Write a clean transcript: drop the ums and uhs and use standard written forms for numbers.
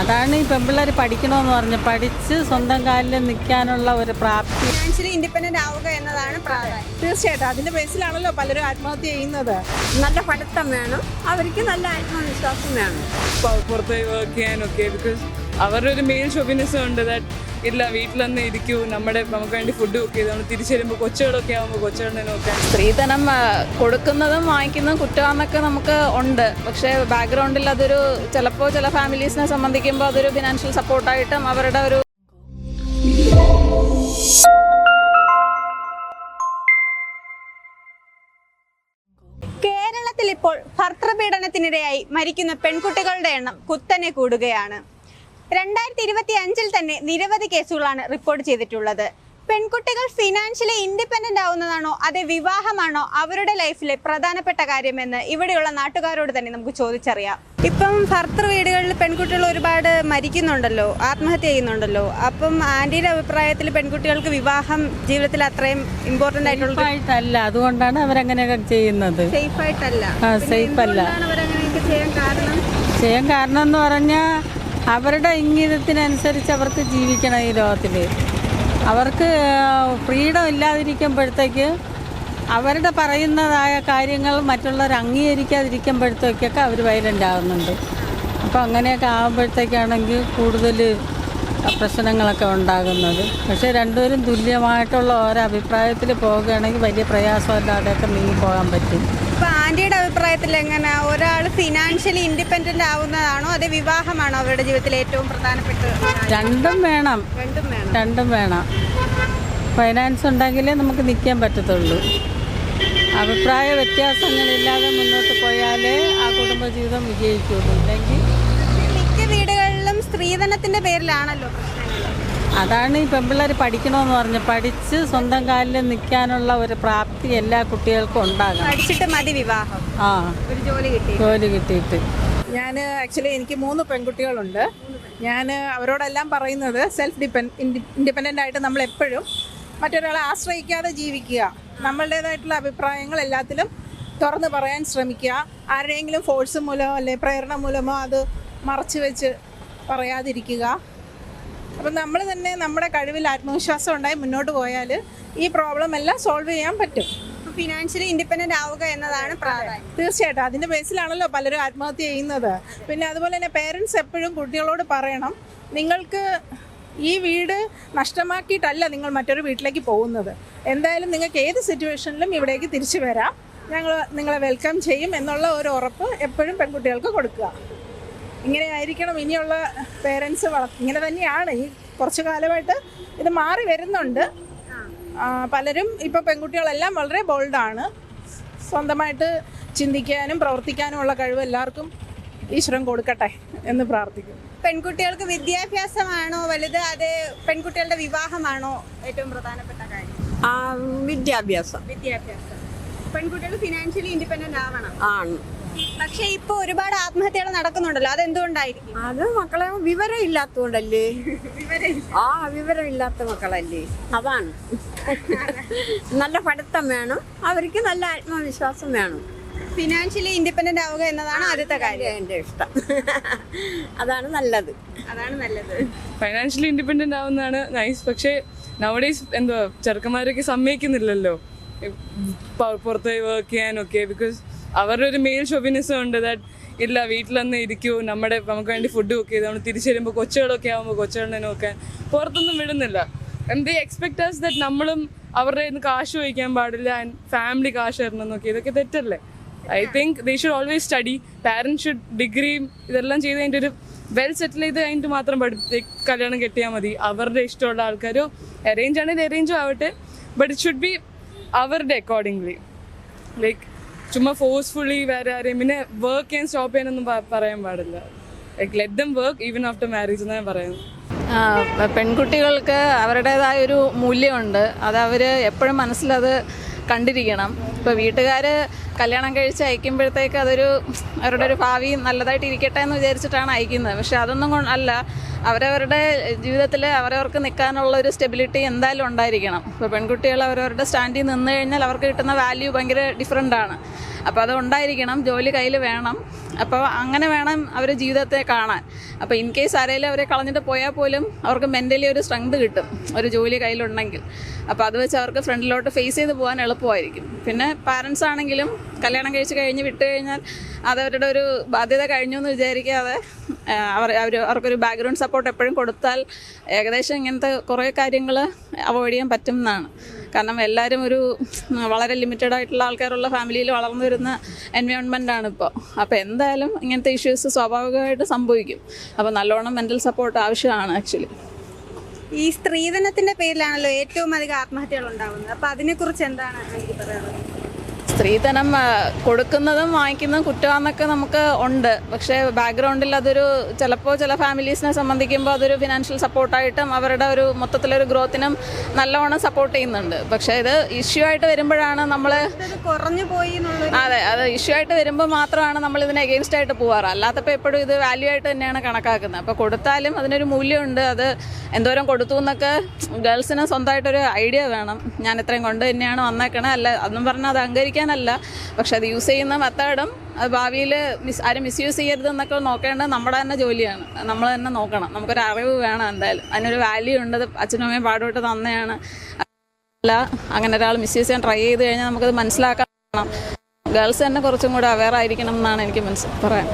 അതാണ് ഈ പെൺപിള്ളേർ പഠിക്കണമെന്ന് പറഞ്ഞു, പഠിച്ച് സ്വന്തം കാലിൽ നിൽക്കാനുള്ള ഒരു പ്രാപ്തി. ഫിനാൻഷ്യലി ഇൻഡിപെൻഡന്റ് ആവുക എന്നതാണ് പ്രാധാന്യം. തീർച്ചയായിട്ടും അതിന്റെ ബേസിലാണല്ലോ പലരും ആത്മഹത്യ ചെയ്യുന്നത്. നല്ല പഠിത്തം വേണം, അവർക്ക് നല്ല ആത്മവിശ്വാസം വേണം. പുറത്ത് വർക്ക് ചെയ്യാനൊക്കെ ബിക്കോസ് അവരുടെ ഒരു മെയിൽ ഷോപ്പിനിസം ഉണ്ട് ദാറ്റ് ഇല്ല വീട്ടിൽ തന്നെ ഇരിക്കൂ, നമുക്ക് വേണ്ടി ഫുഡ് കുക്ക് ചെയ്ത് നമ്മൾ തിരിച്ചു വരുമ്പോൾ കൊച്ചുകളൊക്കെ ആകുമ്പോൾ കൊച്ചുകളെ നോക്കാൻ. സ്ത്രീധനം കൊടുക്കുന്നതും വാങ്ങിക്കുന്നതും കുറ്റമാണെന്നൊക്കെ നമുക്ക് ഉണ്ട്. പക്ഷേ ബാക്ക്ഗ്രൗണ്ടിൽ അതൊരു ചിലപ്പോൾ ചില ഫാമിലീസിനെ സംബന്ധിക്കുമ്പോൾ അതൊരു ഫിനാൻഷ്യൽ സപ്പോർട്ടായിട്ടും അവരുടെ ഒരു കേരളത്തിൽ ഇപ്പോൾ ഭർത്തൃപീഡനത്തിനിരയായി മരിക്കുന്ന പെൺകുട്ടികളുടെ എണ്ണം കുത്തനെ കൂടുകയാണ്. 2025 തന്നെ നിരവധി കേസുകളാണ് റിപ്പോർട്ട് ചെയ്തിട്ടുള്ളത്. പെൺകുട്ടികൾ ഫിനാൻഷ്യലി ഇൻഡിപെൻഡന്റ് ആവുന്നതാണോ അതേ വിവാഹമാണോ അവരുടെ ലൈഫിലെ പ്രധാനപ്പെട്ട കാര്യമെന്ന് ഇവിടെയുള്ള നാട്ടുകാരോട് തന്നെ നമുക്ക് ചോദിച്ചറിയാം. ഇപ്പം ഭർത്തൃ വീടുകളിൽ പെൺകുട്ടികൾ ഒരുപാട് മരിക്കുന്നുണ്ടല്ലോ, ആത്മഹത്യ ചെയ്യുന്നുണ്ടല്ലോ. അപ്പം ആന്റിയുടെ അഭിപ്രായത്തിൽ പെൺകുട്ടികൾക്ക് വിവാഹം ജീവിതത്തിൽ അത്രയും ഇമ്പോർട്ടന്റ് ആയിട്ടല്ല, അതുകൊണ്ടാണ് അവരങ്ങനെയൊക്കെ ചെയ്യുന്നത്. സേഫ് ആയിട്ടല്ല. സേഫ് അല്ല. അവരങ്ങനെയൊക്കെ ചെയ്യാൻ കാരണം എന്ന് പറഞ്ഞാൽ അവരുടെ ഇംഗിതത്തിനനുസരിച്ച് അവർക്ക് ജീവിക്കണം ഈ ലോകത്തിൽ. അവർക്ക് ഫ്രീഡം ഇല്ലാതിരിക്കുമ്പോഴത്തേക്ക് അവരുടെ പറയുന്നതായ കാര്യങ്ങൾ മറ്റുള്ളവർ അംഗീകരിക്കാതിരിക്കുമ്പോഴത്തേക്കൊക്കെ അവർ വയലൻ്റ് ആകുന്നുണ്ട്. അപ്പോൾ അങ്ങനെയൊക്കെ ആകുമ്പോഴത്തേക്കാണെങ്കിൽ കൂടുതൽ പ്രശ്നങ്ങളൊക്കെ ഉണ്ടാകുന്നത്. പക്ഷേ രണ്ടുപേരും തുല്യമായിട്ടുള്ള ഓരോ അഭിപ്രായത്തിൽ പോകുകയാണെങ്കിൽ വലിയ പ്രയാസമില്ലാതെയൊക്കെ നീങ്ങി പോകാൻ പറ്റും. ഇപ്പൊ ആന്റിയുടെ അഭിപ്രായത്തിൽ എങ്ങനെ ഒരാൾ ഫിനാൻഷ്യലി ഇൻഡിപെൻഡന്റ് ആവുന്നതാണോ അതേ വിവാഹമാണോ അവരുടെ ജീവിതത്തിൽ ഏറ്റവും പ്രധാനപ്പെട്ടത്? രണ്ടും വേണം. ഫൈനാൻസ് ഉണ്ടെങ്കിലേ നമുക്ക് നിൽക്കാൻ പറ്റത്തുള്ളൂ. അഭിപ്രായ വ്യത്യാസങ്ങളില്ലാതെ മുന്നോട്ട് പോയാലേ ആ കുടുംബജീവിതം വിജയിക്കുള്ളൂ. ഇല്ലെങ്കിൽ മിക്ക വീടുകളിലും സ്ത്രീധനത്തിന്റെ പേരിലാണല്ലോ അതാണ് ഈ പെൺപിള്ളേർ പഠിക്കണമെന്ന് പറഞ്ഞു, പഠിച്ച് സ്വന്തം കാലിൽ നിൽക്കാനുള്ള ഒരു പ്രാപ്തി എല്ലാ കുട്ടികൾക്കും ഉണ്ടാകണം. പഠിച്ചിട്ട് മതി വിവാഹം, ഒരു ജോലി കിട്ടിയിട്ട്. ഞാൻ ആക്ച്വലി എനിക്ക് 3 പെൺകുട്ടികളുണ്ട്. ഞാൻ അവരോടെല്ലാം പറയുന്നത് ഇൻഡിപെൻഡൻ്റ് ആയിട്ട് നമ്മൾ എപ്പോഴും മറ്റൊരാളെ ആശ്രയിക്കാതെ ജീവിക്കുക, നമ്മളുടേതായിട്ടുള്ള അഭിപ്രായങ്ങൾ എല്ലാത്തിലും തുറന്ന് പറയാൻ ശ്രമിക്കുക. ആരുടെയെങ്കിലും ഫോഴ്സ് മൂലമോ അല്ലെ പ്രേരണ മൂലമോ അത് മറച്ചു വെച്ച് പറയാതിരിക്കുക. അപ്പം നമ്മൾ തന്നെ നമ്മുടെ കഴിവിൽ ആത്മവിശ്വാസം ഉണ്ടായി മുന്നോട്ട് പോയാൽ ഈ പ്രോബ്ലം എല്ലാം സോൾവ് ചെയ്യാൻ പറ്റും. ഫിനാൻഷ്യലി ഇൻഡിപെൻഡന്റ് ആവുക എന്നതാണ് പ്രാധാന്യം. തീർച്ചയായിട്ടും അതിൻ്റെ ബേസിലാണല്ലോ പലരും ആത്മഹത്യ ചെയ്യുന്നത്. പിന്നെ അതുപോലെ തന്നെ പേരൻസ് എപ്പോഴും കുട്ടികളോട് പറയണം, നിങ്ങൾക്ക് ഈ വീട് നഷ്ടമാക്കിയിട്ടല്ല നിങ്ങൾ മറ്റൊരു വീട്ടിലേക്ക് പോകുന്നത്. എന്തായാലും നിങ്ങൾക്ക് ഏത് സിറ്റുവേഷനിലും ഇവിടേക്ക് തിരിച്ചു വരാം, ഞങ്ങൾ നിങ്ങളെ വെൽക്കം ചെയ്യും എന്നുള്ള ഒരു ഉറപ്പ് എപ്പോഴും പെൺകുട്ടികൾക്ക് കൊടുക്കുക. ഇങ്ങനെ ആയിരിക്കണം ഇനിയുള്ള പേരൻസ് ഇങ്ങനെ തന്നെയാണ്. ഈ കുറച്ചു കാലമായിട്ട് ഇത് മാറി വരുന്നുണ്ട്. പലരും ഇപ്പോൾ പെൺകുട്ടികളെല്ലാം വളരെ ബോൾഡാണ്. സ്വന്തമായിട്ട് ചിന്തിക്കാനും പ്രവർത്തിക്കാനും ഉള്ള കഴിവ് എല്ലാവർക്കും ഈശ്വരൻ കൊടുക്കട്ടെ എന്ന് പ്രാർത്ഥിക്കുന്നു. പെൺകുട്ടികൾക്ക് വിദ്യാഭ്യാസമാണോ വലുത് അതേ പെൺകുട്ടികളുടെ വിവാഹമാണോ ഏറ്റവും പ്രധാനപ്പെട്ട കാര്യം? വിദ്യാഭ്യാസം. പെൺകുട്ടികൾ ഫിനാൻഷ്യലി ഇൻഡിപെൻഡന്റ് ആവണം. ആണ്. പക്ഷെ ഇപ്പൊ ഒരുപാട് ആത്മഹത്യകൾ നടക്കുന്നുണ്ടല്ലോ, അതെന്തുകൊണ്ടായിരിക്കും? അത് മക്കളെ വിവരം ഇല്ലാത്തതുകൊണ്ടല്ലേ. വിവരം ഇല്ലാത്ത മക്കളല്ലേ, അതാണ്. നല്ല പഠിത്തം വേണം, അവർക്ക് നല്ല ആത്മവിശ്വാസം വേണം. ഫിനാൻഷ്യലി ഇൻഡിപെൻഡന്റ് ആവുക എന്നതാണ് ആദ്യത്തെ കാര്യം. എൻ്റെ ഇഷ്ടം അതാണ് നല്ലത്. ഫൈനാൻഷ്യലി ഇൻഡിപെൻഡന്റ് ആവുന്നതാണ് നൈസ്. പക്ഷേ നവഡേയ്സ് ചെറുക്കന്മാരൊക്കെ സമ്മതിക്കുന്നില്ലല്ലോ പുറത്ത് വർക്ക് ചെയ്യാനൊക്കെ ബിക്കോസ് അവരുടെ ഒരു മെയിൽ ഷോപ്പിനിസം ഉണ്ട് ദാറ്റ് ഇല്ല വീട്ടിൽ തന്നെ ഇരിക്കൂ, നമുക്ക് വേണ്ടി ഫുഡ് കുക്ക് ചെയ്ത് നമ്മൾ തിരിച്ചു വരുമ്പോൾ കൊച്ചുകളൊക്കെ ആകുമ്പോൾ കൊച്ചുകളെ നോക്കാൻ പുറത്തൊന്നും വിടുന്നില്ല. എന്ത് എക്സ്പെക്ട് us ദാറ്റ് നമ്മളും അവരുടെ കയ്യിൽ നിന്ന് കാശ് വഹിക്കാൻ പാടില്ല ആൻഡ് ഫാമിലി കാശ് തരണം നോക്കി, ഇതൊക്കെ തെറ്റല്ലേ? I think they should always study. Parents should ഡിഗ്രിയും ഇതെല്ലാം ചെയ്ത് കഴിഞ്ഞിട്ട് ഒരു വെൽ സെറ്റിൽ ചെയ്ത് കഴിഞ്ഞിട്ട് മാത്രം കല്യാണം കെട്ടിയാൽ മതി. അവരുടെ ഇഷ്ടമുള്ള ആൾക്കാരോ അറേഞ്ച് ആണെങ്കിൽ അറേഞ്ചും ആവട്ടെ, ബട്ട് ഇറ്റ് ഷുഡ് ബി അവരുടെ അക്കോർഡിംഗ്ലി. ലൈക്ക് ചുമ്മാ ഫോഴ്സ്ഫുള്ളി വേറെ ആരെയും പിന്നെ വർക്ക് ചെയ്യാൻ സ്റ്റോപ്പ് ചെയ്യാനൊന്നും പറയാൻ പാടില്ല. Like let them work even after marriage എന്നാണ് പറയുന്നത്. പെൺകുട്ടികൾക്ക് അവരുടേതായൊരു മൂല്യമുണ്ട്, അത് അവർ എപ്പോഴും മനസ്സിലത് കണ്ടിരിക്കണം. ഇപ്പോൾ വീട്ടുകാർ കല്യാണം കഴിച്ച് അയക്കുമ്പോഴത്തേക്ക് അവരുടെ ഒരു ഭാവി നല്ലതായിട്ട് ഇരിക്കട്ടെ എന്ന് വിചാരിച്ചിട്ടാണ് അയക്കുന്നത്. പക്ഷെ അതൊന്നും അല്ല, അവരവരുടെ ജീവിതത്തിൽ അവരവർക്ക് നിൽക്കാനുള്ള ഒരു സ്റ്റെബിലിറ്റി എന്തായാലും ഉണ്ടായിരിക്കണം. ഇപ്പോൾ പെൺകുട്ടികൾ അവരവരുടെ സ്റ്റാൻഡിൽ നിന്ന് കഴിഞ്ഞാൽ അവർക്ക് കിട്ടുന്ന വാല്യൂ ഭയങ്കര ഡിഫറെൻ്റാണ്. അപ്പോൾ അത് ഉണ്ടായിരിക്കണം, ജോലി കയ്യിൽ വേണം. അപ്പോൾ അങ്ങനെ വേണം അവർ ജീവിതത്തെ കാണാൻ. അപ്പോൾ ഇൻ കേസ് ആരെങ്കിലും അവരെ കളഞ്ഞിട്ട് പോയാൽ പോലും അവർക്ക് മെൻ്റലി ഒരു സ്ട്രെങ്ത് കിട്ടും, ഒരു ജോലി കയ്യിലുണ്ടെങ്കിൽ. അപ്പോൾ അത് വെച്ച് അവർക്ക് ഫ്രണ്ടിലോട്ട് ഫേസ് ചെയ്ത് പോകാൻ എളുപ്പമായിരിക്കും. പിന്നെ പാരൻസ് ആണെങ്കിലും കല്യാണം കഴിച്ച് കഴിഞ്ഞ് വിട്ട് കഴിഞ്ഞാൽ അതവരുടെ ഒരു ബാധ്യത കഴിഞ്ഞു എന്ന് വിചാരിക്കാതെ അവർക്കൊരു ബാക്ക്ഗ്രൗണ്ട് സപ്പോർട്ട് എപ്പോഴും കൊടുത്താൽ ഏകദേശം ഇങ്ങനത്തെ കുറേ കാര്യങ്ങൾ അവോയ്ഡ് ചെയ്യാൻ പറ്റും എന്നാണ്. കാരണം എല്ലാവരും ഒരു വളരെ ലിമിറ്റഡ് ആയിട്ടുള്ള ആൾക്കാരുള്ള ഫാമിലിയിൽ വളർന്നു വരുന്ന എൻവയോൺമെൻറ്റാണ് ഇപ്പോൾ. അപ്പോൾ എന്തായാലും ഇങ്ങനത്തെ ഇഷ്യൂസ് സ്വാഭാവികമായിട്ട് സംഭവിക്കും. അപ്പോൾ നല്ലോണം മെൻ്റൽ സപ്പോർട്ട് ആവശ്യമാണ് ആക്ച്വലി. ഈ സ്ത്രീധനത്തിന്റെ പേരിലാണല്ലോ ഏറ്റവും അധികം ആത്മഹത്യകൾ ഉണ്ടാകുന്നത്. അപ്പൊ അതിനെക്കുറിച്ച് എന്താണ് എനിക്ക് പറയാനുള്ളത്? സ്ത്രീധനം കൊടുക്കുന്നതും വാങ്ങിക്കുന്നതും കുറ്റമാണെന്നൊക്കെ നമുക്ക് ഉണ്ട്. പക്ഷേ ബാക്ക്ഗ്രൗണ്ടിൽ അതൊരു ചിലപ്പോൾ ചില ഫാമിലീസിനെ സംബന്ധിക്കുമ്പോൾ അതൊരു ഫിനാൻഷ്യൽ സപ്പോർട്ടായിട്ടും അവരുടെ ഒരു മൊത്തത്തിലൊരു ഗ്രോത്തിനും നല്ലവണ്ണം സപ്പോർട്ട് ചെയ്യുന്നുണ്ട്. പക്ഷേ ഇത് ഇഷ്യൂ ആയിട്ട് വരുമ്പോഴാണ് നമ്മൾ കുറഞ്ഞു പോയി അതെ, അത് ഇഷ്യൂ ആയിട്ട് വരുമ്പോൾ മാത്രമാണ് നമ്മൾ ഇതിന് എഗെയിൻസ്റ്റ് ആയിട്ട് പോകാറ്. അല്ലാത്തപ്പോൾ എപ്പോഴും ഇത് വാല്യൂ ആയിട്ട് തന്നെയാണ് കണക്കാക്കുന്നത്. അപ്പോൾ കൊടുത്താലും അതിനൊരു മൂല്യമുണ്ട്. അത് എന്തോരം കൊടുത്തു എന്നൊക്കെ ഗേൾസിന് സ്വന്തമായിട്ടൊരു ഐഡിയ വേണം. ഞാൻ ഇത്രയും കൊണ്ട് തന്നെയാണ് വന്നേക്കണേ, അല്ല അതൊന്നും പറഞ്ഞാൽ അത് അംഗീകരിക്കാനല്ല. പക്ഷെ അത് യൂസ് ചെയ്യുന്ന മെത്തേഡും അത് ഭാവിയിൽ ആരും മിസ്യൂസ് ചെയ്യരുതെന്നൊക്കെ നോക്കേണ്ടത് നമ്മുടെ തന്നെ ജോലിയാണ്. നമ്മൾ തന്നെ നോക്കണം. നമുക്കൊരു അറിവ് വേണം. എന്തായാലും അതിനൊരു വാല്യൂ ഉണ്ട്. അത് അച്ഛനും അമ്മയും പാടുപെട്ട് തന്നെയാണ്. അല്ല അങ്ങനെ ഒരാൾ മിസ്യൂസ് ചെയ്യാൻ ട്രൈ ചെയ്ത് കഴിഞ്ഞാൽ നമുക്കത് മനസ്സിലാക്കണം. ഗേൾസ് തന്നെ കുറച്ചും കൂടെ അവെയർ ആയിരിക്കണം എന്നാണ് എനിക്ക് പറയാൻ.